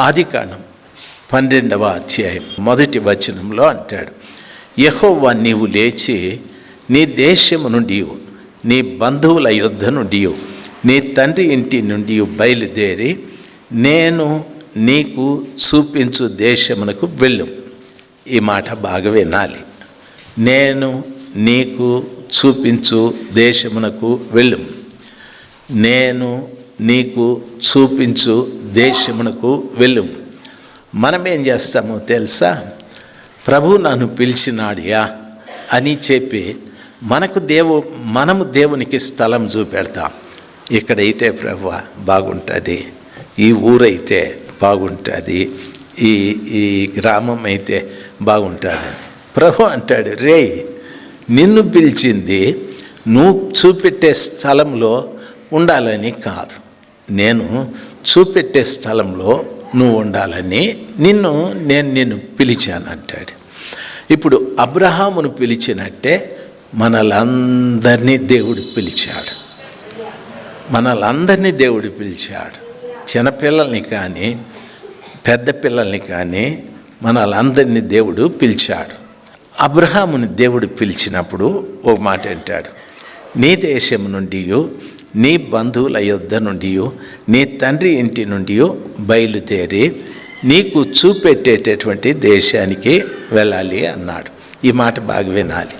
ఆదికాండం 12వ అధ్యాయం 1వ వచనంలో అంటాడు, యెహోవా నీవు లేచి నీ దేశము నుండి నీ బంధువుల యొద్ద నుండి నీ తండ్రి ఇంటి నుండి బయలుదేరి నేను నీకు చూపించు దేశమునకు వెళ్ళు. ఈ మాట బాగా వినాలి. నేను నీకు చూపించు దేశమునకు వెళ్ళు. నేను నీకు చూపించు దేశమునకు వెళ్ళు. మనం ఏం చేస్తామో తెలుసా? ప్రభు నన్ను పిలిచినాడియా అని చెప్పి మనము దేవునికి స్థలం చూపెడతాం. ఇక్కడైతే ప్రభు బాగుంటుంది, ఈ ఊరైతే బాగుంటుంది, ఈ గ్రామం అయితే బాగుంటుంది. ప్రభు అంటాడు, రేయ్ నిన్ను పిలిచింది నువ్వు చూపెట్టే స్థలంలో ఉండాలని కాదు, నేను చూపెట్టే స్థలంలో నువ్వు ఉండాలని నేను పిలిచాను అంటాడు. ఇప్పుడు అబ్రహామును పిలిచినట్టే మనలందరినీ దేవుడు పిలిచాడు. చిన్నపిల్లల్ని కానీ పెద్ద పిల్లల్ని కానీ మనలందరినీ దేవుడు పిలిచాడు. అబ్రహాముని దేవుడు పిలిచినప్పుడు ఒక మాట అంటాడు, నీ దేశం నుండి నీ బంధువుల యొద్ద నుండి నీ తండ్రి ఇంటి నుండి బయలుదేరి నీకు చూపెట్టేటటువంటి దేశానికి వెళ్ళాలి అన్నాడు. ఈ మాట బాగా వినాలి.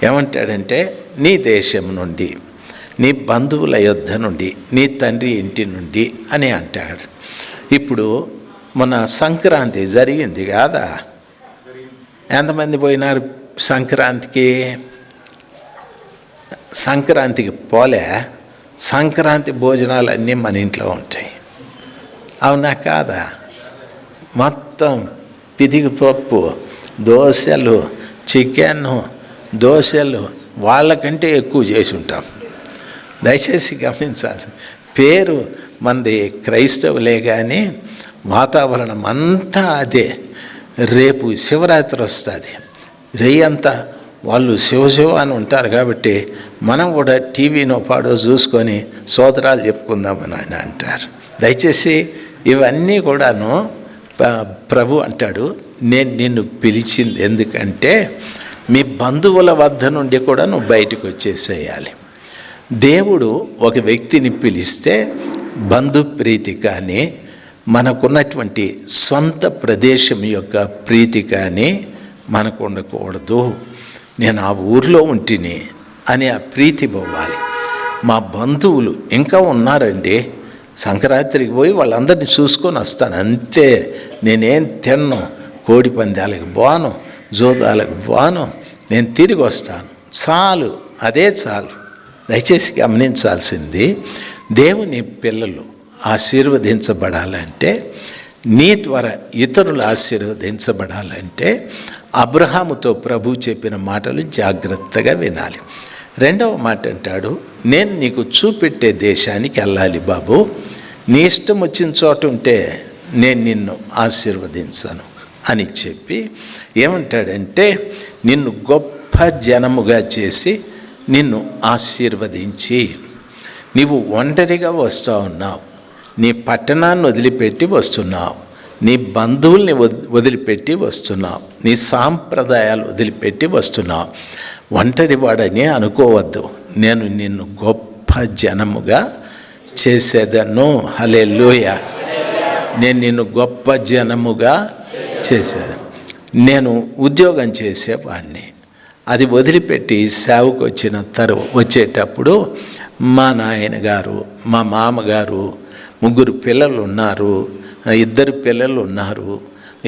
ఏమంటాడంటే నీ దేశం నుండి నీ బంధువుల యొద్ద నుండి నీ తండ్రి ఇంటి నుండి అని అంటాడు. ఇప్పుడు మన సంక్రాంతి జరిగింది కాదా? ఎంతమంది పోయినారు సంక్రాంతికి? సంక్రాంతికి పోలే. సంక్రాంతి భోజనాలు అన్నీ మన ఇంట్లో ఉంటాయి, అవునా కాదా? మొత్తం పిదిగి పప్పు, దోశలు, చికెను, దోశలు వాళ్ళకంటే ఎక్కువ చేసి ఉంటాం. దయచేసి గమనించాలి. పేరు మనది క్రైస్తవులే కానీ వాతావరణం అంతా అదే. రేపు శివరాత్రి వస్తుంది, రేయంతా వాళ్ళు శివ అని ఉంటారు కాబట్టి మనం కూడా టీవీనో పాడో చూసుకొని స్తోత్రాలు చెప్పుకుందామని ఆయన అంటారు. దయచేసి ఇవన్నీ కూడాను ప్రభు అంటాడు, నేను నిన్ను పిలిచింది ఎందుకంటే మీ బంధువుల వద్ద నుండి కూడా నువ్వు బయటకు వచ్చేసేయాలి. దేవుడు ఒక వ్యక్తిని పిలిస్తే బంధు ప్రీతి కానీ మనకున్నటువంటి సొంత ప్రదేశం యొక్క ప్రీతి కానీ మనకు ఉండకూడదు. నేను ఆ ఊరిలో ఉంటిని అని ఆ ప్రీతి పోవాలి. మా బంధువులు ఇంకా ఉన్నారండి, సంక్రాంతికి పోయి వాళ్ళందరినీ చూసుకొని వస్తాను అంతే. నేనేం తిన్ను, కోడి పందాలకు పోను, జోదాలకు పోను, నేను తిరిగి వస్తాను, చాలు, అదే చాలు. దయచేసి గమనించాల్సింది, దేవుని పిల్లలు ఆశీర్వదించబడాలంటే, నీ ద్వారా ఇతరులు ఆశీర్వదించబడాలంటే అబ్రహాముతో ప్రభు చెప్పిన మాటలు జాగ్రత్తగా వినాలి. రెండవ మాట అంటాడు, నేను నీకు చూపెట్టే దేశానికి వెళ్ళాలి బాబు. నీ ఇష్టం వచ్చిన చోట ఉంటే నేను నిన్ను ఆశీర్వదించను అని చెప్పి ఏమంటాడంటే, నిన్ను గొప్ప జనముగా చేసి నిన్ను ఆశీర్వదించి, నీవు ఒంటరిగా వస్తూ ఉన్నావు, నీ పట్టణాన్ని వదిలిపెట్టి వస్తున్నావు, నీ బంధువుల్ని వదిలిపెట్టి వస్తున్నావు, నీ సాంప్రదాయాలు వదిలిపెట్టి వస్తున్నావు. ఒంటరి వాడని అనుకోవద్దు, నేను నిన్ను గొప్ప జనముగా చేసేదను. హల్లెలూయా. నేను నిన్ను గొప్ప జనముగా చేసేదాను. నేను ఉద్యోగం చేసేవాడిని, అది వదిలిపెట్టి సేవకు వచ్చేటప్పుడు మా నాయనగారు, మా మామగారు, 3 పిల్లలు ఉన్నారు, 2 పిల్లలు ఉన్నారు,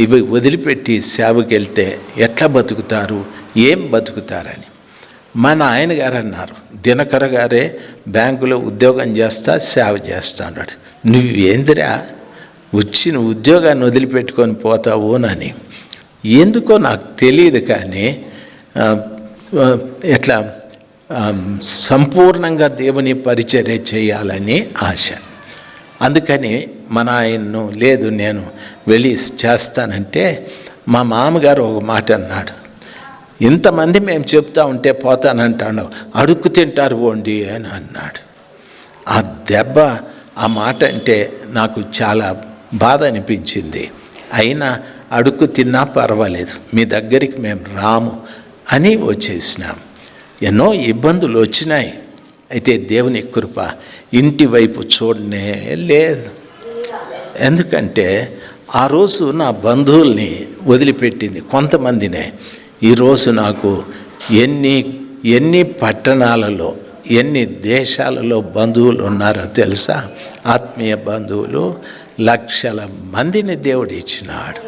ఇవి వదిలిపెట్టి సేవకి వెళ్తే ఎట్లా బతుకుతారు, ఏం బతుకుతారని మా నాయనగారు అన్నారు. దినకర గారే బ్యాంకులో ఉద్యోగం చేస్తా, సేవ చేస్తా అన్నాడు. నువ్వేందిరా వచ్చిన ఉద్యోగాన్ని వదిలిపెట్టుకొని పోతావునని. ఎందుకో నాకు తెలియదు కానీ ఎట్లా సంపూర్ణంగా దేవుని పరిచర్య చేయాలని ఆశ. అందుకని మన ఆయన్ను లేదు నేను వెళ్ళి చేస్తానంటే మా మామగారు ఒక మాట అన్నాడు, ఇంతమంది మేము చెప్తా ఉంటే పోతానంటాడు, అడుక్కు తింటారు ఓండి అని అన్నాడు. ఆ దెబ్బ, ఆ మాట అంటే నాకు చాలా బాధ అనిపించింది. అయినా అడుక్కు తిన్నా పర్వాలేదు, మీ దగ్గరికి మేము రాము అని వచ్చేసినాం. ఎన్నో ఇబ్బందులు వచ్చినాయి. అయితే దేవుని కృప ఇంటి వైపు చూడనే లేదు. ఎందుకంటే ఆ రోజు నా బంధువుల్ని వదిలిపెట్టింది కొంతమందినే. ఈరోజు నాకు ఎన్ని పట్టణాలలో, ఎన్ని దేశాలలో బంధువులు ఉన్నారో తెలుసా? ఆత్మీయ బంధువులు లక్షల మందిని దేవుడు ఇచ్చినాడు.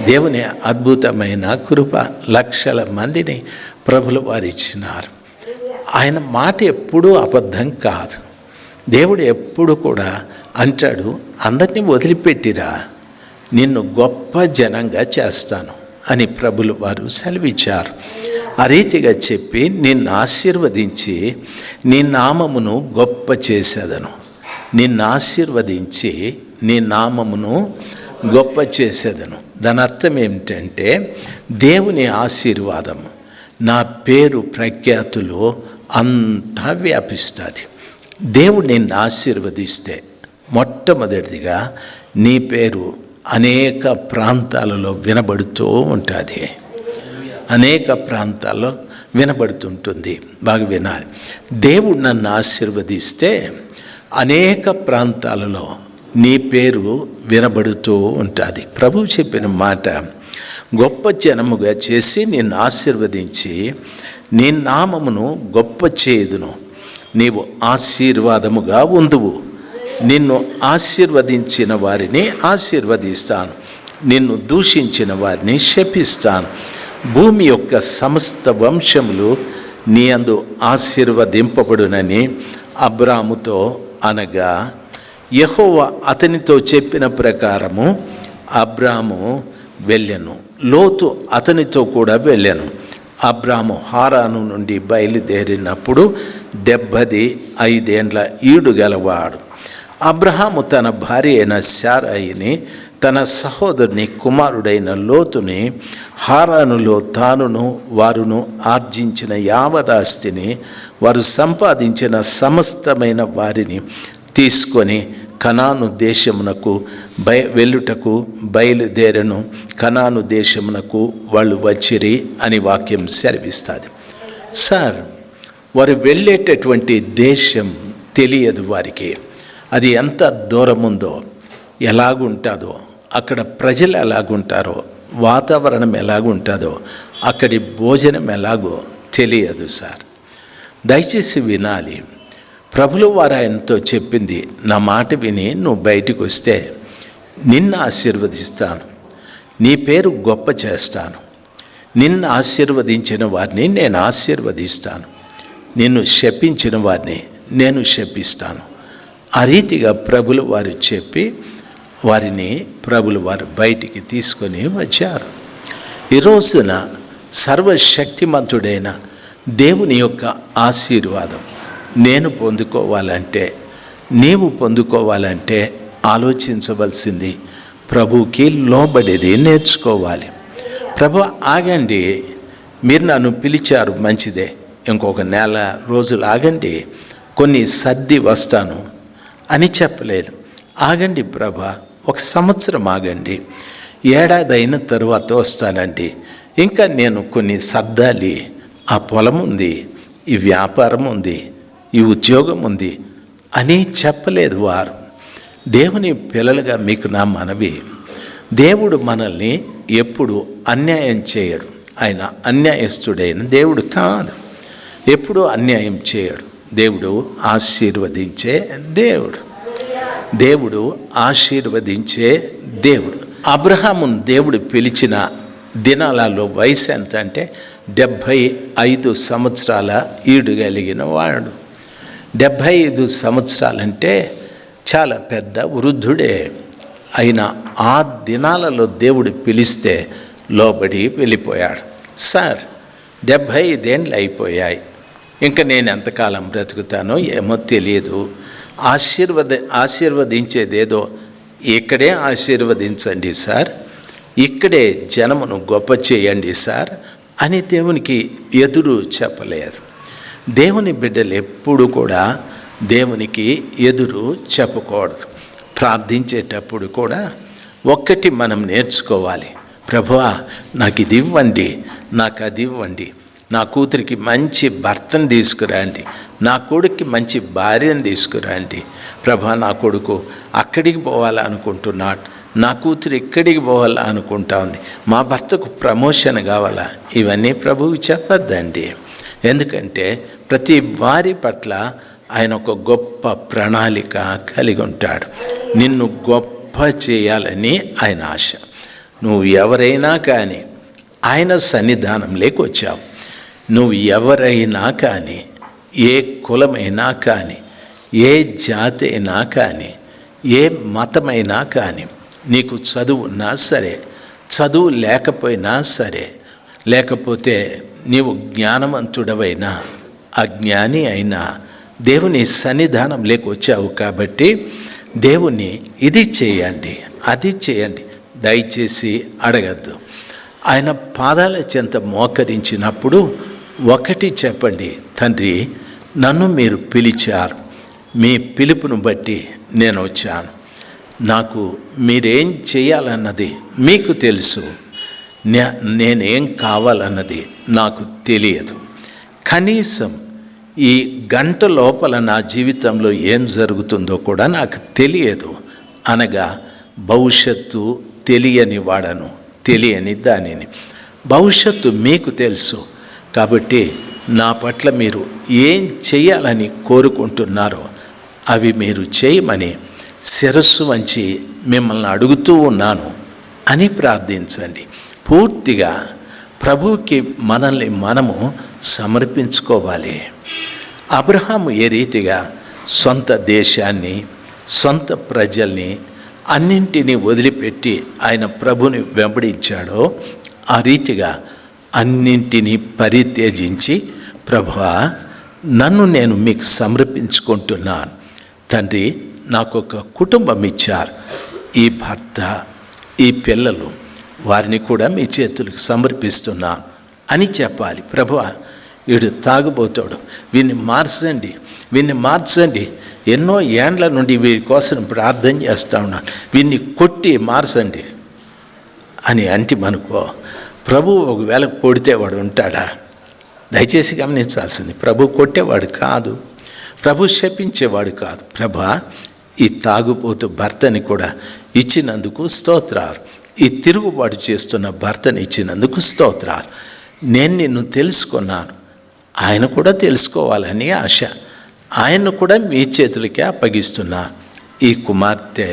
దేవుని అద్భుతమైన కృప, లక్షల మందిని ప్రభులు వారు ఇచ్చినారు. ఆయన మాట ఎప్పుడూ అబద్ధం కాదు. దేవుడు ఎప్పుడు కూడా అంటాడు, అందరినీ వదిలిపెట్టిరా, నిన్ను గొప్ప జనంగా చేస్తాను అని ప్రభులు వారు సెలవిచ్చారు. ఆ రీతిగా చెప్పి నిన్ను ఆశీర్వదించి నీ నామమును గొప్ప చేసేదను. నిన్ను ఆశీర్వదించి నీ నామమును గొప్ప చేసేదను. దాని అర్థం ఏమిటంటే దేవుని ఆశీర్వాదము, నా పేరు ప్రఖ్యాతులు అంతా వ్యాపిస్తుంది. దేవుడు నిన్ను ఆశీర్వదిస్తే మొట్టమొదటిగా నీ పేరు అనేక ప్రాంతాలలో వినబడుతూ ఉంటుంది. అనేక ప్రాంతాల్లో వినబడుతుంటుంది. బాగా వినాలి. దేవుడు నన్ను ఆశీర్వదిస్తే అనేక ప్రాంతాలలో నీ పేరు వినబడుతూ ఉంటుంది. ప్రభువు చెప్పిన మాట, గొప్ప జనముగా చేసి నిన్ను ఆశీర్వదించి నీ నామమును గొప్ప చేయుదును, నీవు ఆశీర్వాదముగా ఉందువు. నిన్ను ఆశీర్వదించిన వారిని ఆశీర్వదిస్తాను, నిన్ను దూషించిన వారిని శపిస్తాను. భూమి యొక్క సమస్త వంశములు నీ అందు ఆశీర్వదింపబడునని అబ్రాముతో అనగా, యెహోవా అతనితో చెప్పిన ప్రకారము అబ్రాము వెళ్ళెను, లోతు అతనితో కూడా వెళ్ళెను. అబ్రాము హారాను నుండి బయలుదేరినప్పుడు 75 ఏండ్ల ఈడు గలవాడు. అబ్రహాము తన భార్య అయిన శారాయిని, తన సహోదరుని కుమారుడైన లోతుని హారానులో తానును వారును ఆర్జించిన యావదాస్తిని, వారు సంపాదించిన సమస్తమైన వారిని తీసుకొని కనాను దేశమునకు వెళ్ళుటకు బయలుదేరను. కనాను దేశమునకు వాళ్ళు వచ్చిరి అని వాక్యం సెలవిస్తుంది. సార్, వారు వెళ్ళేటటువంటి దేశం తెలియదు వారికి. అది ఎంత దూరం ఉందో, ఎలాగుంటుందో, అక్కడ ప్రజలు ఎలాగుంటారో, వాతావరణం ఎలాగుంటుందో, అక్కడి భోజనం ఎలాగో తెలియదు సార్. దయచేసి వినాలి. ప్రభులు వారు ఆయనతో చెప్పింది, నా మాట విని నువ్వు బయటికి వస్తే నిన్ను ఆశీర్వదిస్తాను, నీ పేరు గొప్ప చేస్తాను, నిన్ను ఆశీర్వదించిన వారిని నేను ఆశీర్వదిస్తాను, నిన్ను శపించిన వారిని నేను శపిస్తాను. ఆ రీతిగా ప్రభులు వారు చెప్పి వారిని ప్రభులు వారు బయటికి తీసుకొని వచ్చారు. ఈ రోజున సర్వశక్తిమంతుడైన దేవుని యొక్క ఆశీర్వాదం నేను పొందుకోవాలంటే, నీవు పొందుకోవాలంటే ఆలోచించవలసింది ప్రభువుకి లోబడేది నేర్చుకోవాలి. ప్రభు ఆగండి, మీరు నన్ను పిలిచారు మంచిదే, ఇంకొక నెల రోజులు ఆగండి, కొన్ని సర్ది వస్తాను అని చెప్పలేదు. ఆగండి ప్రభా, 1 సంవత్సరం ఆగండి, ఏడాది అయిన తరువాత వస్తానండి, ఇంకా నేను కొన్ని సర్దాలి, ఆ పొలం ఉంది, ఈ వ్యాపారం ఉంది, ఈ ఉద్యోగం ఉంది అని చెప్పలేదు వారు. దేవుని పిల్లలుగా మీకు నా మనవి, దేవుడు మనల్ని ఎప్పుడు అన్యాయం చేయడు. ఆయన అన్యాయస్తుడైన దేవుడు కాదు, ఎప్పుడు అన్యాయం చేయడు. దేవుడు ఆశీర్వదించే దేవుడు, దేవుడు ఆశీర్వదించే దేవుడు. అబ్రహామును దేవుడు పిలిచిన దినాలలో వయసు ఎంత అంటే 75 సంవత్సరాల ఈడు కలిగిన వాడు. 75 సంవత్సరాలంటే చాలా పెద్ద వృద్ధుడే. అయినా ఆ దినాలలో దేవుడు పిలిస్తే లోబడి వెళ్ళిపోయాడు. సార్, 75 ఏండ్లు అయిపోయాయి, ఇంకా నేను ఎంతకాలం బ్రతుకుతానో ఏమో తెలియదు, ఆశీర్వదించేదేదో ఇక్కడే ఆశీర్వదించండి సార్, ఇక్కడే జనమును గొప్ప చేయండి సార్ అని దేవునికి ఎదురు చెప్పలేదు. దేవుని బిడ్డలు ఎప్పుడు కూడా దేవునికి ఎదురు చెప్పకూడదు. ప్రార్థించేటప్పుడు కూడా ఒక్కటి మనం నేర్చుకోవాలి. ప్రభువా, నాకు ఇది ఇవ్వండి, నాకు అది ఇవ్వండి, నా కూతురికి మంచి భర్తను తీసుకురండి, నా కొడుక్కి మంచి భార్యను తీసుకురండి. ప్రభా, నా కొడుకు అక్కడికి పోవాలనుకుంటున్నాడు, నా కూతురు ఇక్కడికి పోవాలా అనుకుంటా ఉంది, మా భర్తకు ప్రమోషన్ కావాలా. ఇవన్నీ ప్రభువుకి చెప్పొద్దండి. ఎందుకంటే ప్రతి వారి పట్ల ఆయన ఒక గొప్ప ప్రణాళిక కలిగి ఉంటాడు. నిన్ను గొప్ప చేయాలని ఆయన ఆశ. నువ్వు ఎవరైనా కానీ ఆయన సన్నిధానంలోకి వచ్చావు. నువ్వు ఎవరైనా కానీ, ఏ కులమైనా కానీ, ఏ జాతి అయినా కానీ, ఏ మతమైనా కానీ, నీకు చదువు ఉన్నా సరే, చదువు లేకపోయినా సరే, లేకపోతే నీవు జ్ఞానవంతుడవైనా అజ్ఞాని అయినా దేవుని సన్నిధానంలోకి వచ్చావు. కాబట్టి దేవుని ఇది చేయండి, అది చేయండి దయచేసి అడగద్దు. ఆయన పాదాల చెంత మోకరించినప్పుడు ఒకటి చెప్పండి, తండ్రి, నన్ను మీరు పిలిచారు, మీ పిలుపును బట్టి నేను వచ్చాను. నాకు మీరేం చేయాలన్నది మీకు తెలుసు, నేనేం కావాలన్నది నాకు తెలియదు. కనీసం ఈ గంట లోపల నా జీవితంలో ఏం జరుగుతుందో కూడా నాకు తెలియదు అనగా భవిష్యత్తు తెలియని వాడను, తెలియని దానిని. భవిష్యత్తు మీకు తెలుసు కాబట్టి నా పట్ల మీరు ఏం చేయాలని కోరుకుంటున్నారో అవి మీరు చేయమని శిరస్సు వంచి మిమ్మల్ని అడుగుతూ ఉన్నాను అని ప్రార్థించండి. పూర్తిగా ప్రభువుకి మనల్ని మనము సమర్పించుకోవాలి. అబ్రహాము ఏ రీతిగా సొంత దేశాన్ని, సొంత ప్రజల్ని అన్నింటినీ వదిలిపెట్టి ఆయన ప్రభుని వెంబడించాడో ఆ రీతిగా అన్నింటినీ పరిత్యజించి, ప్రభువా, నన్ను నేను మీకు సమర్పించుకుంటున్నాను తండ్రి, నాకు ఒక కుటుంబం ఇచ్చారు, ఈ భర్త, ఈ పిల్లలు, వారిని కూడా మీ చేతులకు సమర్పిస్తున్నాను అని చెప్పాలి. ప్రభువా, వీడు తాగుబోతాడు, వీడిని మార్చండి, వీడిని మార్చండి, ఎన్నో ఏండ్ల నుండి వీరి కోసం ప్రార్థన చేస్తూ ఉన్నాను, వీడిని కొట్టి మార్చండి అని అంటిమనుకో, ప్రభు ఒకవేళ కొడితే వాడు ఉంటాడా? దయచేసి గమనించాల్సింది, ప్రభు కొట్టేవాడు కాదు, ప్రభు శపించేవాడు కాదు. ప్రభా, ఈ తాగుబోతు భర్తని కూడా ఇచ్చినందుకు స్తోత్రాలు, ఈ తిరుగుబాటు చేస్తున్న భర్తని ఇచ్చినందుకు స్తోత్రాలు. నేను నిన్ను తెలుసుకున్నాను, ఆయన కూడా తెలుసుకోవాలని ఆశ, ఆయన్ను కూడా మీ చేతులకే అప్పగిస్తున్నా. ఈ కుమార్తె,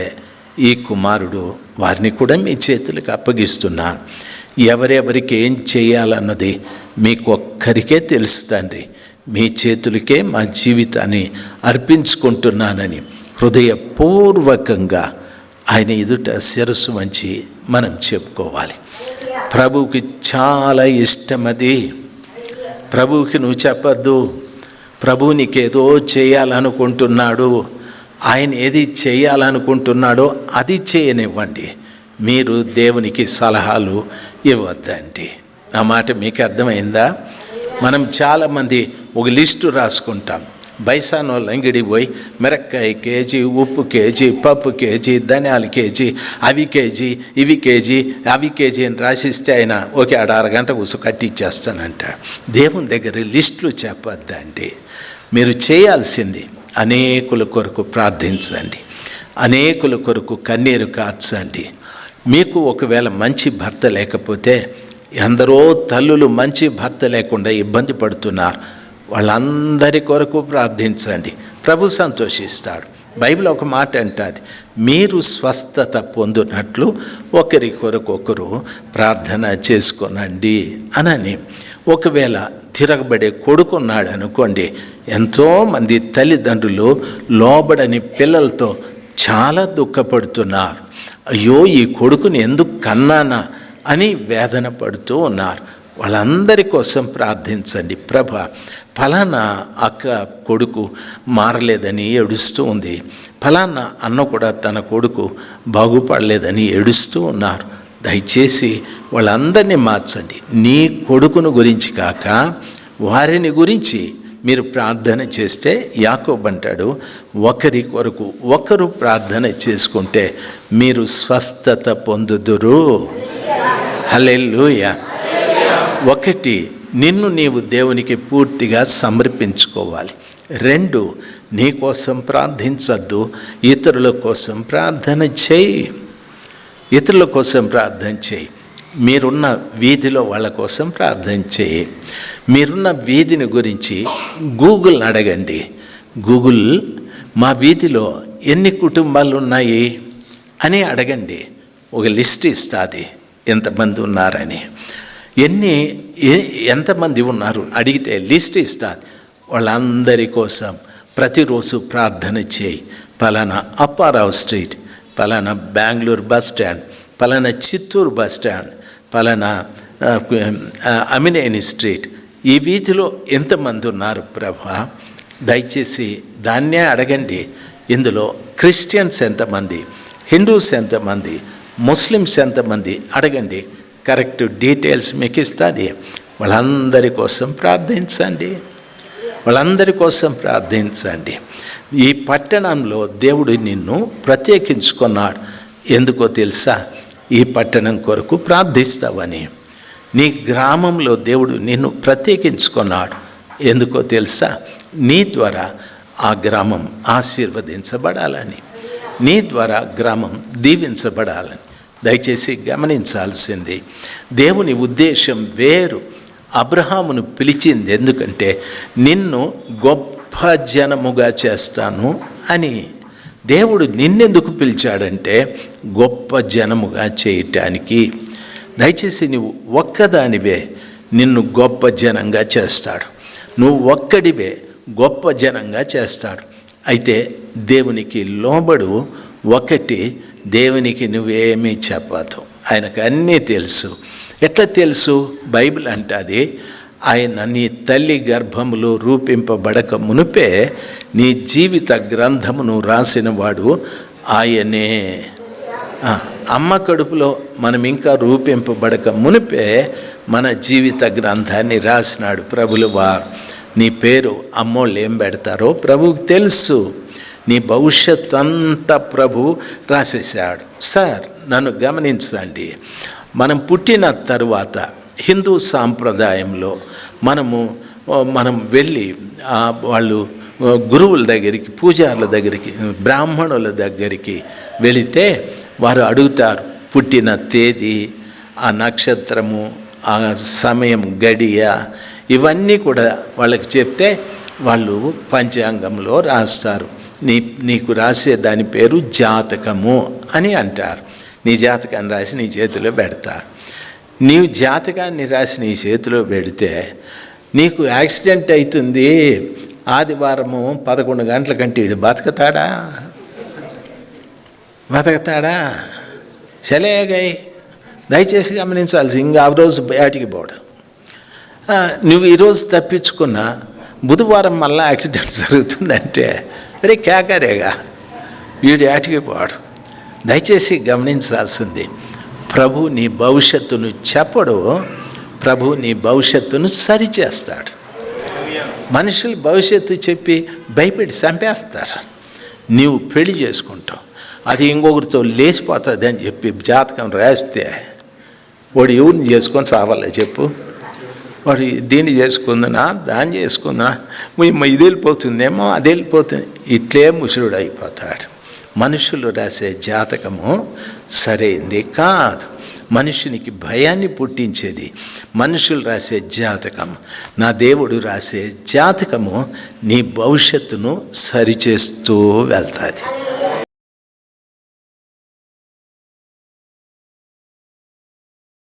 ఈ కుమారుడు, వారిని కూడా మీ చేతులకి అప్పగిస్తున్నా. ఎవరెవరికి ఏం చేయాలన్నది మీకు ఒక్కరికే తెలుసు తండ్రి, మీ చేతులకే మా జీవితాన్ని అర్పించుకుంటున్నానని హృదయపూర్వకంగా ఆయన ఎదుట శిరస్సు వంచి మనం చెప్పుకోవాలి. ప్రభువుకి చాలా ఇష్టమది. ప్రభువుకి నువ్వు చెప్పద్దు, ప్రభువు నీకేదో చేయాలనుకుంటున్నాడు, ఆయన ఏది చేయాలనుకుంటున్నాడో అది చేయనివ్వండి. మీరు దేవునికి సలహాలు ఇవ్వద్దండి. నా మాట మీకు అర్థమైందా? మనం చాలామంది ఒక లిస్టు రాసుకుంటాం. బైసానోళ్ళు అంగిడికి పోయి మిరక్కాయ కేజీ, ఉప్పు కేజీ, పప్పు కేజీ, ధనియాలు కేజీ, అవి కేజీ, ఇవి కేజీ, అవి కేజీ అని రాసిస్తే ఆయన ఓకే ఆడ అరగంట కూసు కట్టిచ్చేస్తానంటాడు. దేవుని దగ్గర లిస్టులు చెప్పొద్దండి. మీరు చేయాల్సింది అనేకుల కొరకు ప్రార్థించండి, అనేకుల కొరకు కన్నీరు కార్చండి. మీకు ఒకవేళ మంచి భర్త లేకపోతే, ఎందరో తల్లులు మంచి భర్త లేకుండా ఇబ్బంది పడుతున్నారు, వాళ్ళందరి కొరకు ప్రార్థించండి, ప్రభు సంతోషిస్తాడు. బైబిల్ ఒక మాట అంటుంది, మీరు స్వస్థత పొందినట్లు ఒకరి కొరకు ఒకరు ప్రార్థన చేసుకొనండి అనని. ఒకవేళ తిరగబడే కొడుకున్నాడు అనుకోండి, ఎంతోమంది తల్లిదండ్రులు లోబడని పిల్లలతో చాలా దుఃఖపడుతున్నారు. అయ్యో, ఈ కొడుకుని ఎందుకు కన్నానా అని వేదన పడుతూ ఉన్నారు. వాళ్ళందరి కోసం ప్రార్థించండి. ప్రభా, ఫలానా అక్క కొడుకు మారలేదని ఏడుస్తూ ఉంది, ఫలానా అన్న కూడా తన కొడుకు బాగుపడలేదని ఏడుస్తూ ఉన్నారు. దయచేసి వాళ్ళందరినీ మార్చండి. నీ కొడుకును గురించి కాక వారిని గురించి మీరు ప్రార్థన చేస్తే యాకోబు అంటాడు, ఒకరి కొరకు ఒకరు ప్రార్థన చేసుకుంటే మీరు స్వస్థత పొందుదురు. హల్లెలూయా. ఒకటి, నిన్ను నీవు దేవునికి పూర్తిగా సమర్పించుకోవాలి. 2, నీ కోసం ప్రార్థించద్దు, ఇతరుల కోసం ప్రార్థన చేయి. ఇతరుల కోసం ప్రార్థన చేయి. మీరున్న వీధిలో వాళ్ళ కోసం ప్రార్థన చేయి. మీరున్న వీధిని గురించి గూగుల్ అడగండి. గూగుల్, మా వీధిలో ఎన్ని కుటుంబాలు ఉన్నాయి అని అడగండి. ఒక లిస్ట్ ఇస్తుంది ఎంతమంది ఉన్నారని. ఎంతమంది ఉన్నారు అడిగితే లిస్ట్ ఇస్తుంది. వాళ్ళందరి కోసం ప్రతిరోజు ప్రార్థన చేయి. పలానా అప్పారావు స్ట్రీట్, పలానా బెంగళూరు బస్ స్టాండ్, పలానా చిత్తూరు బస్ స్టాండ్, పలానా అమినేని స్ట్రీట్, ఈ వీధిలో ఎంతమంది ఉన్నారు ప్రభా? దయచేసి దాన్నే అడగండి. ఇందులో క్రిస్టియన్స్ ఎంతమంది, హిందూస్ ఎంతమంది, ముస్లిమ్స్ ఎంతమంది అడగండి. కరెక్ట్ డీటెయిల్స్ మీకు ఇస్తుంది. వాళ్ళందరి కోసం ప్రార్థించండి. వాళ్ళందరి కోసం ప్రార్థించండి. ఈ పట్టణంలో దేవుడు నిన్ను ప్రత్యేకించుకున్నాడు. ఎందుకో తెలుసా? ఈ పట్టణం కొరకు ప్రార్థిస్తావని. నీ గ్రామంలో దేవుడు నిన్ను ప్రత్యేకించుకున్నాడు. ఎందుకో తెలుసా? నీ ద్వారా ఆ గ్రామం ఆశీర్వదించబడాలని, నీ ద్వారా గ్రామం దీవించబడాలని. దయచేసి గమనించాల్సింది, దేవుని ఉద్దేశం వేరు. అబ్రహామును పిలిచింది ఎందుకంటే నిన్ను గొప్ప జనముగా చేస్తాను అని. దేవుడు నిన్నెందుకు పిలిచాడంటే గొప్ప జనముగా చేయటానికి. దయచేసి నువ్వు ఒక్కదానివే, నిన్ను గొప్ప జనంగా చేస్తాడు. నువ్వు ఒక్కడివే, గొప్ప జనంగా చేస్తాడు. అయితే దేవునికి లోబడు. ఒకటి, దేవునికి నువ్వేమీ చెప్పదు, ఆయనకు అన్నీ తెలుసు. ఎట్లా తెలుసు? బైబిల్ అంటది, ఆయన నీ తల్లి గర్భములో రూపింపబడక మునిపే నీ జీవిత గ్రంథమును రాసినవాడు ఆయనే. అమ్మ కడుపులో మనం ఇంకా రూపింపబడక మునిపే మన జీవిత గ్రంథాన్ని రాసినాడు ప్రభువువా. నీ పేరు అమ్మోళ్ళు ఏం పెడతారో ప్రభువుకి తెలుసు. నీ భవిష్యత్ అంతా ప్రభు రాసేసాడు. సార్, నన్ను గమనించండి. మనం పుట్టిన తరువాత హిందూ సాంప్రదాయంలో మనం వెళ్ళి వాళ్ళు గురువుల దగ్గరికి, పూజారుల దగ్గరికి, బ్రాహ్మణుల దగ్గరికి వెళితే వారు అడుగుతారు పుట్టిన తేదీ, ఆ నక్షత్రము, ఆ సమయం, గడియ, ఇవన్నీ కూడా వాళ్ళకి చెప్తే వాళ్ళు పంచాంగంలో రాస్తారు. నీకు రాసే దాని పేరు జాతకము అని అంటారు. నీ జాతకాన్ని రాసి నీ చేతిలో పెడతారు. నీవు జాతకాన్ని రాసి నీ చేతిలో పెడితే నీకు యాక్సిడెంట్ అవుతుంది, ఆదివారము 11 గంటల కంటే ఇడు బతకతాడా? చలేగాయి. దయచేసి గమనించాల్సి, ఇంకా ఆ రోజు బయటికి పోవడం. నువ్వు ఈరోజు తప్పించుకున్న బుధవారం మళ్ళీ యాక్సిడెంట్ జరుగుతుందంటే అరే కేకరేగా, వీడు ఆటికి పోవడం. దయచేసి గమనించాల్సింది, ప్రభు నీ భవిష్యత్తును చెప్పడు, ప్రభు నీ భవిష్యత్తును సరిచేస్తాడు. మనుషులు భవిష్యత్తు చెప్పి భయపెట్టి చంపేస్తారు. నీవు పెళ్లి చేసుకుంటావు, అది ఇంకొకరితో లేచిపోతుంది అని చెప్పి జాతకం రాస్తే వాడు ఎవరిని చేసుకొని చావాలా చెప్పు? వాడు దీన్ని చేసుకుందనా, దాన్ని చేసుకుందా, ఇది వెళ్ళిపోతుందేమో, అది వెళ్ళిపోతుంది, ఇట్లే ముసురుడు అయిపోతాడు. మనుషులు రాసే జాతకము సరైంది కాదు. మనుషునికి భయాన్ని పుట్టించేది మనుషులు రాసే జాతకం. నా దేవుడు రాసే జాతకము నీ భవిష్యత్తును సరిచేస్తూ వెళ్తుంది.